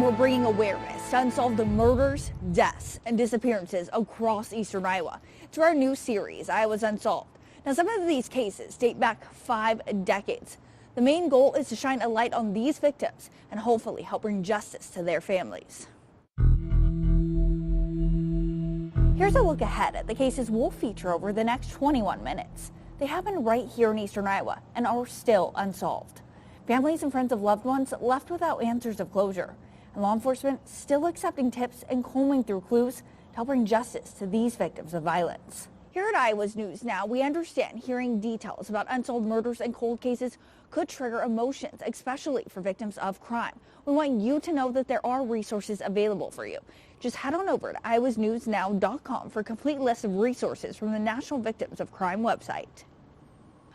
we're bringing awareness to unsolved murders, deaths, and disappearances across eastern Iowa. It's our new series, Iowa's Unsolved. Now, some of these cases date back 5 decades. The main goal is to shine a light on these victims and hopefully help bring justice to their families. Here's a look ahead at the cases we'll feature over the next 21 minutes. They happen right here in eastern Iowa and are still unsolved. Families and friends of loved ones left without answers of closure, and law enforcement still accepting tips and combing through clues to help bring justice to these victims of violence. Here at Iowa's News Now, we understand hearing details about unsolved murders and cold cases could trigger emotions, especially for victims of crime. We want you to know that there are resources available for you. Just head on over to iowasnewsnow.com for a complete list of resources from the National Victims of Crime website.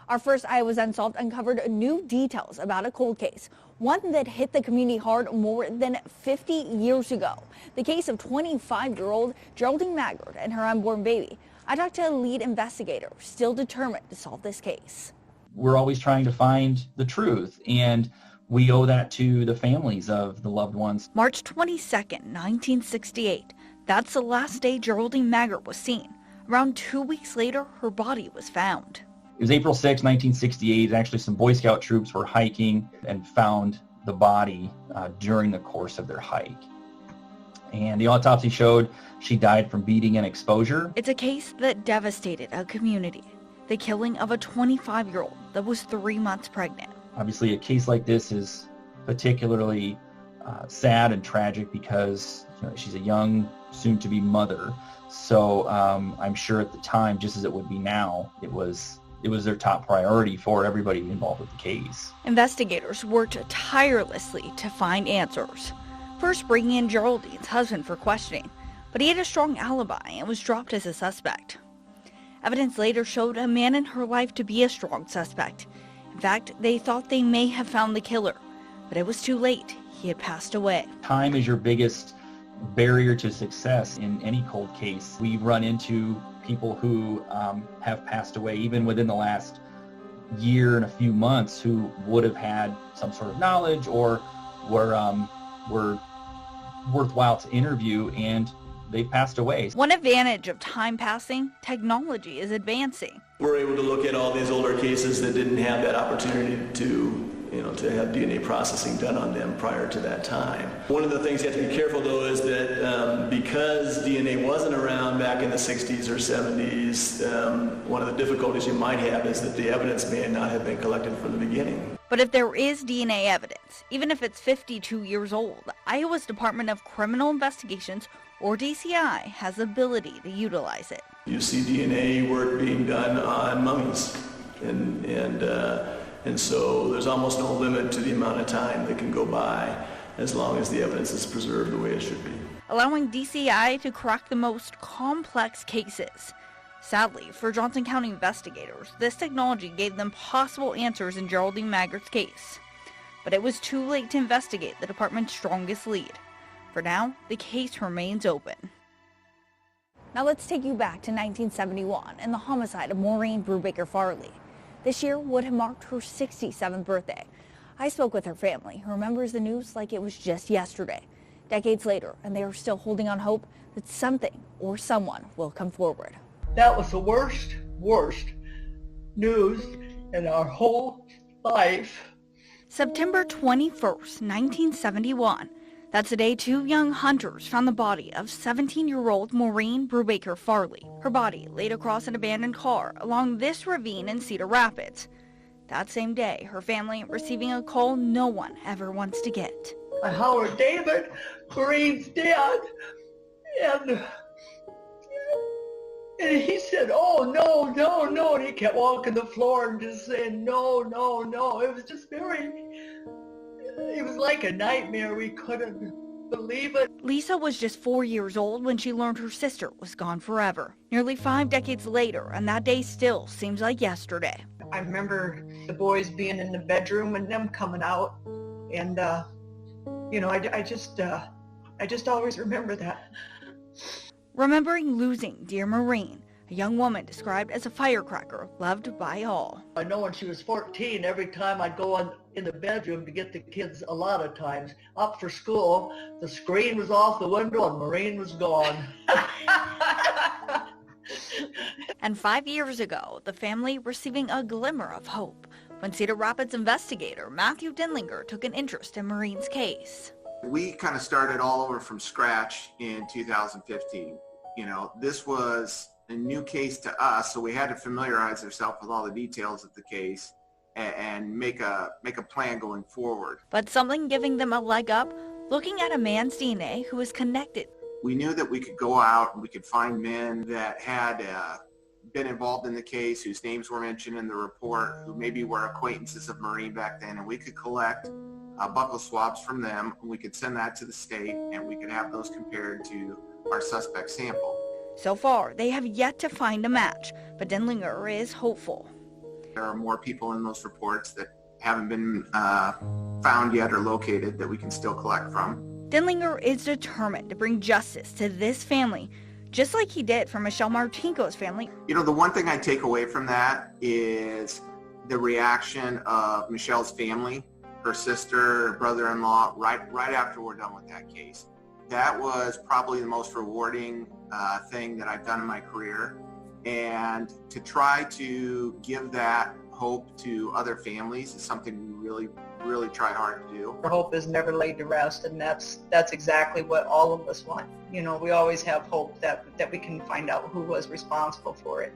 Our first Iowa's Unsolved uncovered new details about a cold case, one that hit the community hard more than 50 years ago. The case of 25-year-old Geraldine Maggard and her unborn baby. I talked to a lead investigator still determined to solve this case. We're always trying to find the truth, and we owe that to the families of the loved ones. March 22nd, 1968. That's the last day Geraldine Maggard was seen. Around 2 weeks later, her body was found. It was April 6, 1968. Actually, some Boy Scout troops were hiking and found the body during the course of their hike. And the autopsy showed she died from beating and exposure. It's a case that devastated a community. The killing of a 25-year-old that was 3 months pregnant. Obviously, a case like this is particularly sad and tragic because she's a young, soon-to-be mother. So I'm sure at the time, just as it would be now, it was their top priority for everybody involved with the case. Investigators worked tirelessly to find answers. First bringing in Geraldine's husband for questioning, but he had a strong alibi and was dropped as a suspect. Evidence later showed a man in her life to be a strong suspect. In fact, they thought they may have found the killer, but it was too late. He had passed away. Time is your biggest barrier to success in any cold case. We run into people who have passed away even within the last year and a few months who would have had some sort of knowledge or were worthwhile to interview, and they've passed away. One advantage of time passing, technology is advancing. We're able to look at all these older cases that didn't have that opportunity to have DNA processing done on them prior to that time. One of the things you have to be careful, though, is that because DNA wasn't around back in the 60s or 70s, one of the difficulties you might have is that the evidence may not have been collected from the beginning. But if there is DNA evidence, even if it's 52 years old, Iowa's Department of Criminal Investigations, or DCI, has the ability to utilize it. You see DNA work being done on mummies, and so there's almost no limit to the amount of time that can go by as long as the evidence is preserved the way it should be. Allowing DCI to crack the most complex cases. Sadly, for Johnson County investigators, this technology gave them possible answers in Geraldine Maggard's case. But it was too late to investigate the department's strongest lead. For now, the case remains open. Now let's take you back to 1971 and the homicide of Maureen Brubaker Farley. This year would have marked her 67th birthday. I spoke with her family, who remembers the news like it was just yesterday. Decades later, and they are still holding on hope that something or someone will come forward. That was the worst news in our whole life. September 21st, 1971. That's the day 2 young hunters found the body of 17-year-old Maureen Brubaker Farley. Her body laid across an abandoned car along this ravine in Cedar Rapids. That same day, her family receiving a call no one ever wants to get. Howard David, Maureen's dad, and he said, "Oh, no," and he kept walking the floor and just saying, no. It was just it was like a nightmare. We couldn't believe it. Lisa was just 4 years old when she learned her sister was gone forever. Nearly 5 decades later, and that day still seems like yesterday. I remember the boys being in the bedroom and them coming out, and I just always remember that. Remembering losing dear Maureen, a young woman described as a firecracker loved by all. I know when she was 14, every time I'd go in the bedroom to get the kids a lot of times up for school. The screen was off the window and Maureen was gone. And 5 years ago, the family receiving a glimmer of hope when Cedar Rapids investigator Matthew Denlinger took an interest in Maureen's case. We kind of started all over from scratch in 2015. You know, this was a new case to us, so we had to familiarize ourselves with all the details of the case and make a plan going forward. But something giving them a leg up, looking at a man's DNA who was connected. We knew that we could go out and we could find men that had been involved in the case, whose names were mentioned in the report, who maybe were acquaintances of Maureen back then, and we could collect buccal swabs from them, and we could send that to the state, and we could have those compared to our suspect sample. So far, they have yet to find a match, but Denlinger is hopeful. There are more people in those reports that haven't been found yet or located that we can still collect from. Denlinger is determined to bring justice to this family, just like he did for Michelle Martinko's family. You know, the one thing I take away from that is the reaction of Michelle's family, her sister, her brother-in-law, right after we're done with that case. That was probably the most rewarding thing that I've done in my career. And to try to give that hope to other families is something we really try hard to do. Our hope is never laid to rest, and that's exactly what all of us want. You know, we always have hope that we can find out who was responsible for it.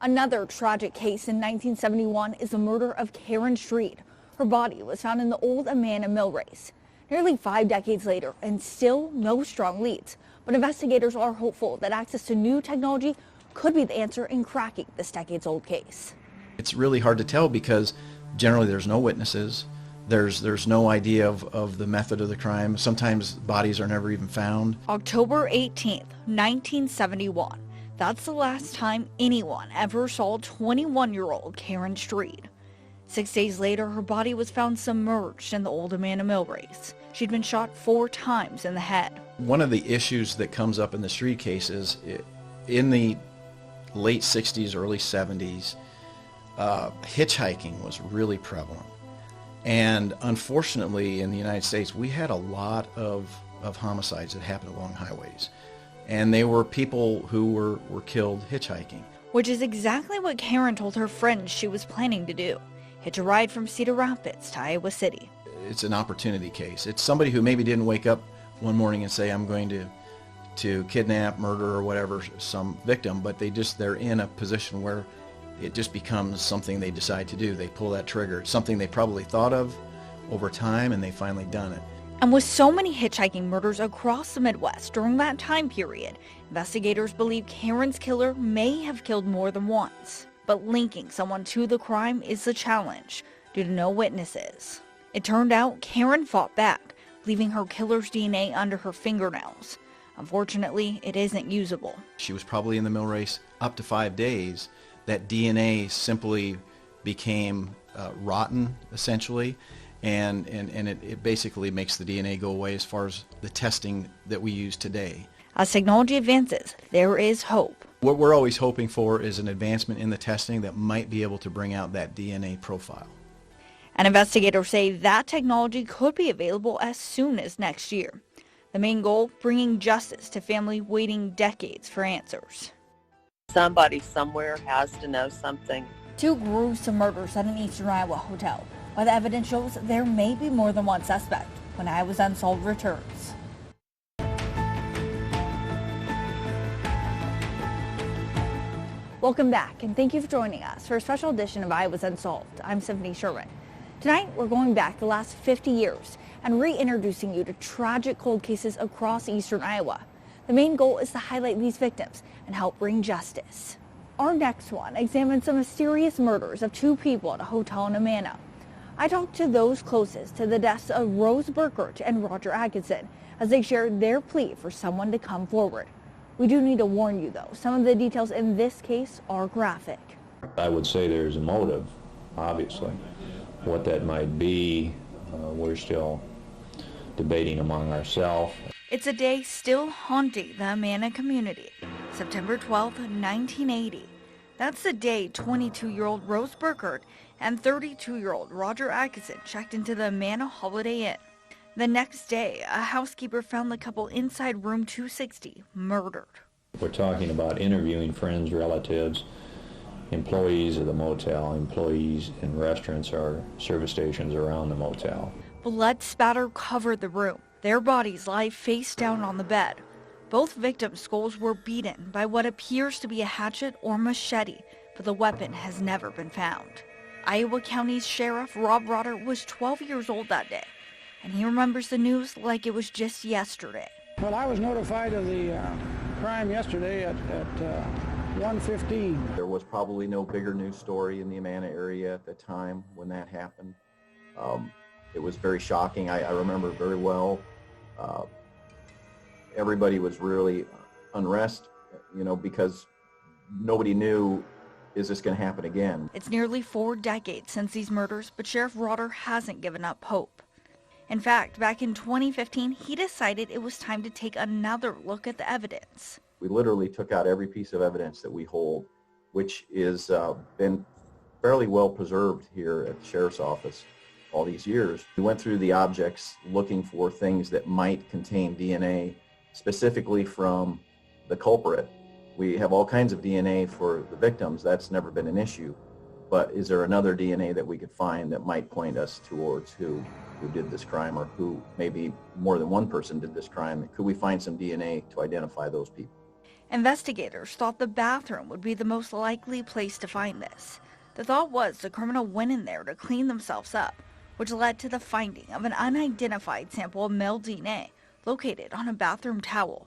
Another tragic case in 1971 is the murder of Karen Street. Her body was found in the old Amana mill race. Nearly 5 decades later, and still no strong leads. But investigators are hopeful that access to new technology could be the answer in cracking this decades-old case. It's really hard to tell because generally there's no witnesses. There's no idea of the method of the crime. Sometimes bodies are never even found. October 18th, 1971. That's the last time anyone ever saw 21-year-old Karen Street. 6 days later, her body was found submerged in the old Amana mill race. She'd been shot 4 times in the head. One of the issues that comes up in the Street case is in the late 60s, early 70s, hitchhiking was really prevalent. And unfortunately, in the United States, we had a lot of homicides that happened along highways. And they were people who were killed hitchhiking. Which is exactly what Karen told her friends she was planning to do. Hitch a ride from Cedar Rapids to Iowa City. It's an opportunity case. It's somebody who maybe didn't wake up one morning and say, I'm going to kidnap, murder, or whatever some victim, but they're in a position where it just becomes something they decide to do. They pull that trigger. It's something they probably thought of over time, and they finally done it. And with so many hitchhiking murders across the Midwest during that time period, investigators believe Karen's killer may have killed more than once. But linking someone to the crime is the challenge due to no witnesses. It turned out Karen fought back, leaving her killer's DNA under her fingernails. Unfortunately, it isn't usable. She was probably in the mill race up to 5 days. That DNA simply became rotten, essentially, and it basically makes the DNA go away as far as the testing that we use today. As technology advances, there is hope. What we're always hoping for is an advancement in the testing that might be able to bring out that DNA profile. And investigators say that technology could be available as soon as next year. The main goal, bringing justice to family waiting decades for answers. Somebody somewhere has to know something. 2 gruesome murders at an eastern Iowa hotel. While the evidence shows there may be more than one suspect. When Iowa's Unsolved returns. Welcome back, and thank you for joining us for a special edition of Iowa's Unsolved. I'm Cymphanie Sherman. Tonight, we're going back the last 50 years and reintroducing you to tragic cold cases across eastern Iowa. The main goal is to highlight these victims and help bring justice. Our next one examines the mysterious murders of 2 people at a hotel in Amana. I talked to those closest to the deaths of Rose Burkert and Roger Atkinson as they shared their plea for someone to come forward. We do need to warn you, though, some of the details in this case are graphic. I would say there's a motive, obviously. What that might be, we're still debating among ourselves. It's a day still haunting the Amana community. September 12, 1980. That's the day 22-year-old Rose Burkhardt and 32-year-old Roger Atkinson checked into the Amana Holiday Inn. The next day, a housekeeper found the couple inside room 260, murdered. We're talking about interviewing friends, relatives, employees of the motel, employees in restaurants or service stations around the motel. Blood spatter covered the room. Their bodies lie face down on the bed. Both victims' skulls were beaten by what appears to be a hatchet or machete, but the weapon has never been found. Iowa County's Sheriff Rob Rotter was 12 years old that day, and he remembers the news like it was just yesterday. Well, I was notified of the crime yesterday at 1:15. There was probably no bigger news story in the Amana area at the time when that happened. It was very shocking. I remember very well. Everybody was really unrest, because nobody knew, is this going to happen again? It's nearly 4 decades since these murders, but Sheriff Rotter hasn't given up hope. In fact, back in 2015, he decided it was time to take another look at the evidence. We literally took out every piece of evidence that we hold, which is been fairly well preserved here at the Sheriff's Office all these years. We went through the objects looking for things that might contain DNA, specifically from the culprit. We have all kinds of DNA for the victims. That's never been an issue. But is there another DNA that we could find that might point us towards who did this crime, or who maybe more than one person did this crime? Could we find some DNA to identify those people? Investigators thought the bathroom would be the most likely place to find this. The thought was the criminal went in there to clean themselves up, which led to the finding of an unidentified sample of male DNA located on a bathroom towel.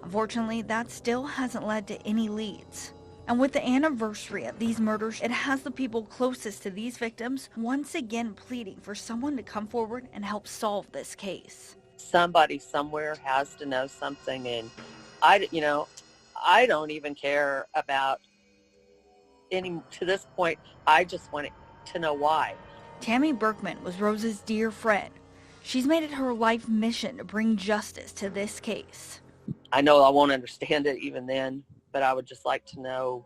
Unfortunately, that still hasn't led to any leads. And with the anniversary of these murders, it has the people closest to these victims once again pleading for someone to come forward and help solve this case. Somebody somewhere has to know something, and I don't even care about to this point. I just want to know why. Tammy Berkman was Rose's dear friend. She's made it her life mission to bring justice to this case. I know I won't understand it even then, but I would just like to know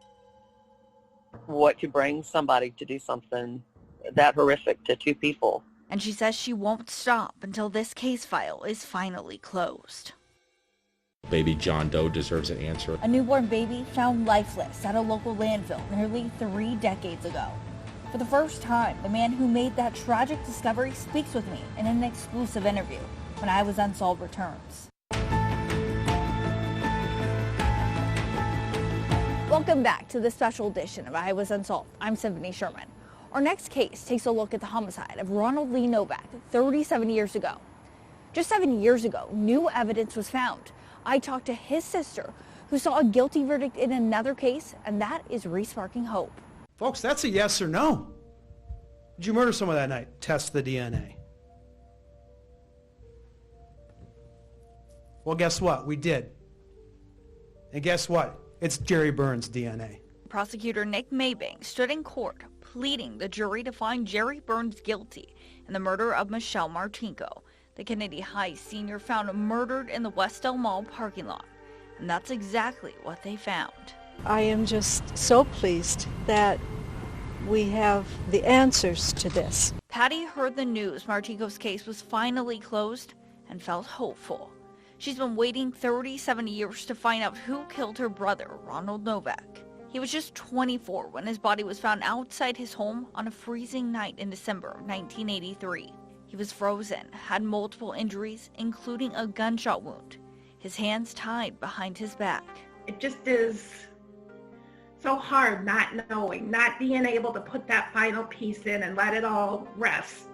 what could bring somebody to do something that horrific to 2 people. And she says she won't stop until this case file is finally closed. Baby John Doe deserves an answer. A newborn baby found lifeless at a local landfill nearly 3 decades ago. For the first time, the man who made that tragic discovery speaks with me in an exclusive interview when I Was Unsolved returns. Welcome back to this special edition of I Was Unsolved. I'm Cymphanie Sherman. Our next case takes a look at the homicide of Ronald Novak 37 years ago. Just 7 years ago, new evidence was found. I talked to his sister, who saw a guilty verdict in another case, and that is re-sparking hope. Folks, that's a yes or no. Did you murder someone that night? Test the DNA. Well, guess what? We did. And guess what? It's Jerry Burns' DNA. Prosecutor Nick Maybank stood in court pleading the jury to find Jerry Burns guilty in the murder of Michelle Martinko, the Kennedy High senior found murdered in the Westdale Mall parking lot. And that's exactly what they found. I am just so pleased that we have the answers to this. Patty heard the news Martinko's case was finally closed and felt hopeful. She's been waiting 37 years to find out who killed her brother, Ronald Novak. He was just 24 when his body was found outside his home on a freezing night in December 1983. He was frozen, had multiple injuries, including a gunshot wound, his hands tied behind his back. It just is so hard not knowing, not being able to put that final piece in and let it all rest.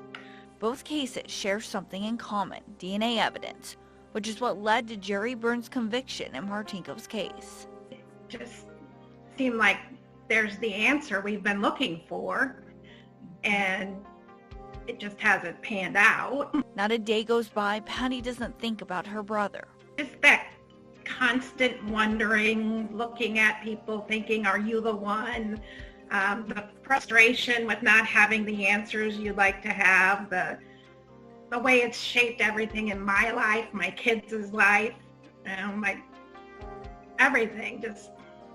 Both cases share something in common, DNA evidence, which is what led to Jerry Burns' conviction in Martinko's case. It just seemed like there's the answer we've been looking for, and it just hasn't panned out. Not a day goes by Patty doesn't think about her brother. Just that constant wondering, looking at people, thinking, are you the one? The frustration with not having the answers you'd like to have, the way it's shaped everything in my life, my kids' life, my everything. Just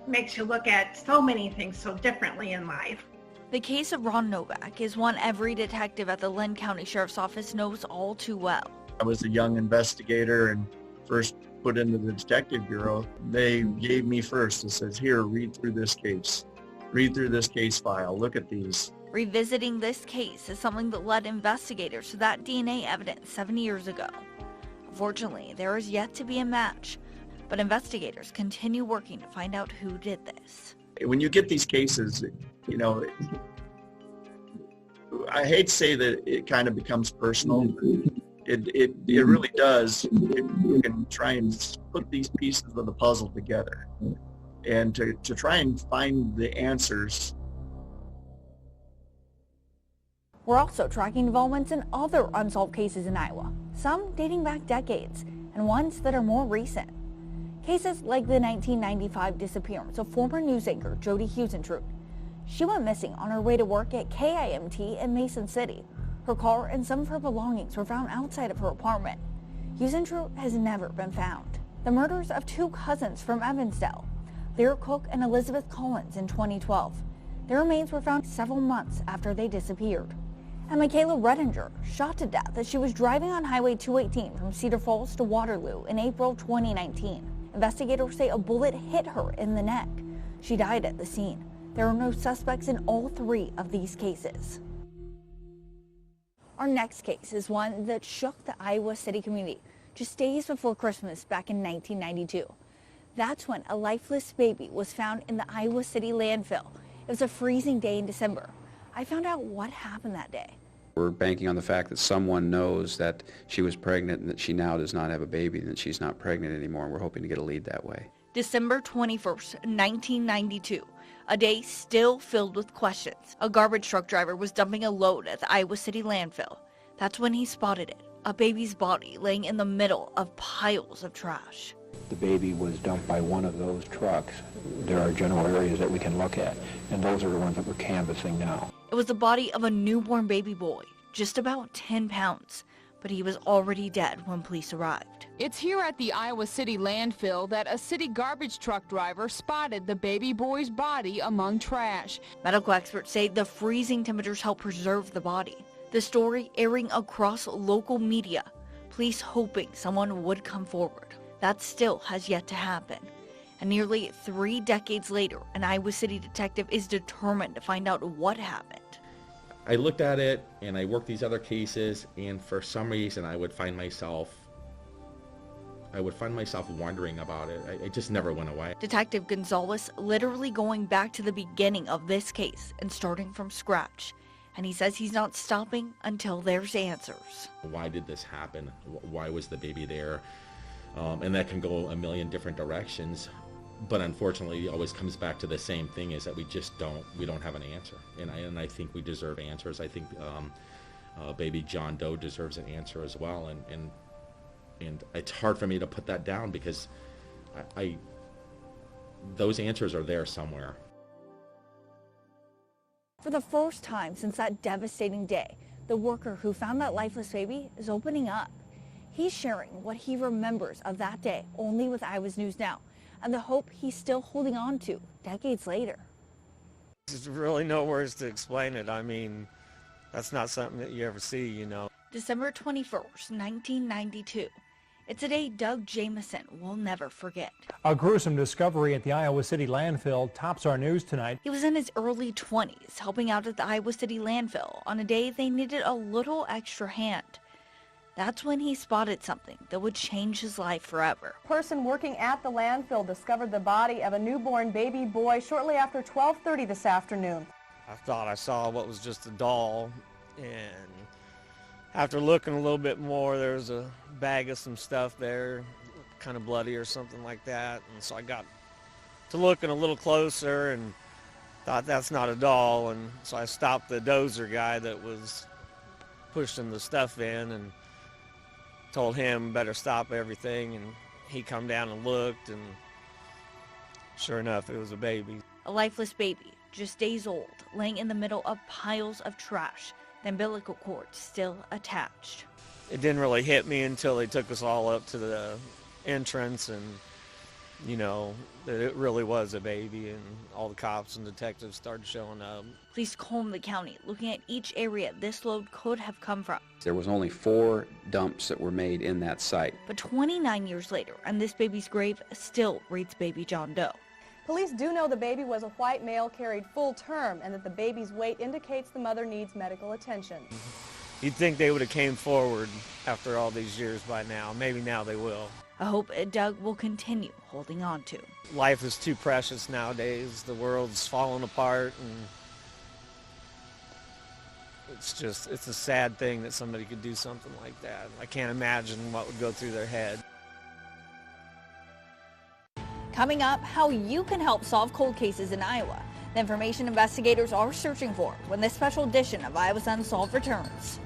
makes you look at so many things so differently in life. The case of Ronald Novak is one every detective at the Lynn County Sheriff's Office knows all too well. I was a young investigator and first put into the detective bureau. They gave me first. It says, here, read through this case. Read through this case file. Look at these. Revisiting this case is something that led investigators to that DNA evidence 7 years ago. Unfortunately, there is yet to be a match, but investigators continue working to find out who did this. When you get these cases, you know, I hate to say that it kind of becomes personal. It really does. You can try and put these pieces of the puzzle together and to try and find the answers. We're also tracking developments in other unsolved cases in Iowa, some dating back decades and ones that are more recent. Cases like the 1995 disappearance of former news anchor Jody Huisentruit. She went missing on her way to work at KIMT in Mason City. Her car and some of her belongings were found outside of her apartment. Huisentruit has never been found. The murders of two cousins from Evansdale, Lyra Cook and Elizabeth Collins, in 2012. Their remains were found several months after they disappeared. And Michaela Redinger, shot to death as she was driving on Highway 218 from Cedar Falls to Waterloo in April 2019. Investigators say a bullet hit her in the neck. She died at the scene. There are no suspects in all three of these cases. Our next case is one that shook the Iowa City community just days before Christmas back in 1992. That's when a lifeless baby was found in the Iowa City landfill. It was a freezing day in December. I found out what happened that day. We're banking on the fact that someone knows that she was pregnant and that she now does not have a baby and that she's not pregnant anymore, and we're hoping to get a lead that way. December 21st, 1992. A day still filled with questions. A garbage truck driver was dumping a load at the Iowa City landfill. That's when he spotted it, a baby's body laying in the middle of piles of trash. The baby was dumped by one of those trucks. There are general areas that we can look at, and those are the ones that we're canvassing now. It was the body of a newborn baby boy, just about 10 pounds, but he was already dead when police arrived. It's here at the Iowa City landfill that a city garbage truck driver spotted the baby boy's body among trash. Medical experts say the freezing temperatures helped preserve the body. The story airing across local media, police hoping someone would come forward. That still has yet to happen. And nearly 3 decades later, an Iowa City detective is determined to find out what happened. I looked at it and I worked these other cases, and for some reason I would find myself wondering about it. It just never went away. Detective Gonzalez literally going back to the beginning of this case and starting from scratch. And he says he's not stopping until there's answers. Why did this happen? Why was the baby there? And that can go a million different directions. But unfortunately, it always comes back to the same thing, is that we don't have an answer. And I think we deserve answers. I think Baby John Doe deserves an answer as well. And it's hard for me to put that down because those answers are there somewhere. For the first time since that devastating day, the worker who found that lifeless baby is opening up. He's sharing what he remembers of that day only with Iowa's News Now, and the hope he's still holding on to decades later. There's really no words to explain it. I mean, that's not something that you ever see, you know. December 21st, 1992. It's a day Doug Jamison will never forget. A gruesome discovery at the Iowa City landfill tops our news tonight. He was in his early 20s, helping out at the Iowa City landfill on a day they needed a little extra hand. That's when he spotted something that would change his life forever. A person working at the landfill discovered the body of a newborn baby boy shortly after 12:30 this afternoon. I thought I saw what was just a doll, and after looking a little bit more, there was a bag of some stuff there, kind of bloody or something like that. And so I got to looking a little closer and thought that's not a doll. And so I stopped the dozer guy that was pushing the stuff in and told him better stop everything. And he come down and looked, and sure enough, it was a baby. A lifeless baby, just days old, laying in the middle of piles of trash. The umbilical cord still attached. It didn't really hit me until they took us all up to the entrance and you know, that it really was a baby, and all the cops and detectives started showing up. Police combed the county, looking at each area this load could have come from. There was only 4 dumps that were made in that site. But 29 years later, and this baby's grave still reads Baby John Doe. Police do know the baby was a white male carried full term and that the baby's weight indicates the mother needs medical attention. You'd think they would have came forward after all these years by now. Maybe now they will. A hope Doug will continue holding on to. Life is too precious nowadays. The world's falling apart, and it's a sad thing that somebody could do something like that. I can't imagine what would go through their head. Coming up, how you can help solve cold cases in Iowa. The information investigators are searching for when this special edition of Iowa's Unsolved returns.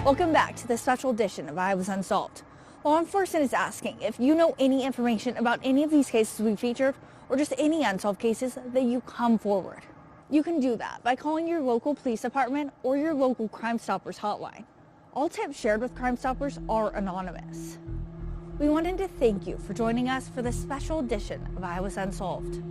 Welcome back to the special edition of Iowa's Unsolved. Law enforcement is asking if you know any information about any of these cases we featured or just any unsolved cases that you come forward. You can do that by calling your local police department or your local Crime Stoppers hotline. All tips shared with Crime Stoppers are anonymous. We wanted to thank you for joining us for this special edition of Iowa's Unsolved.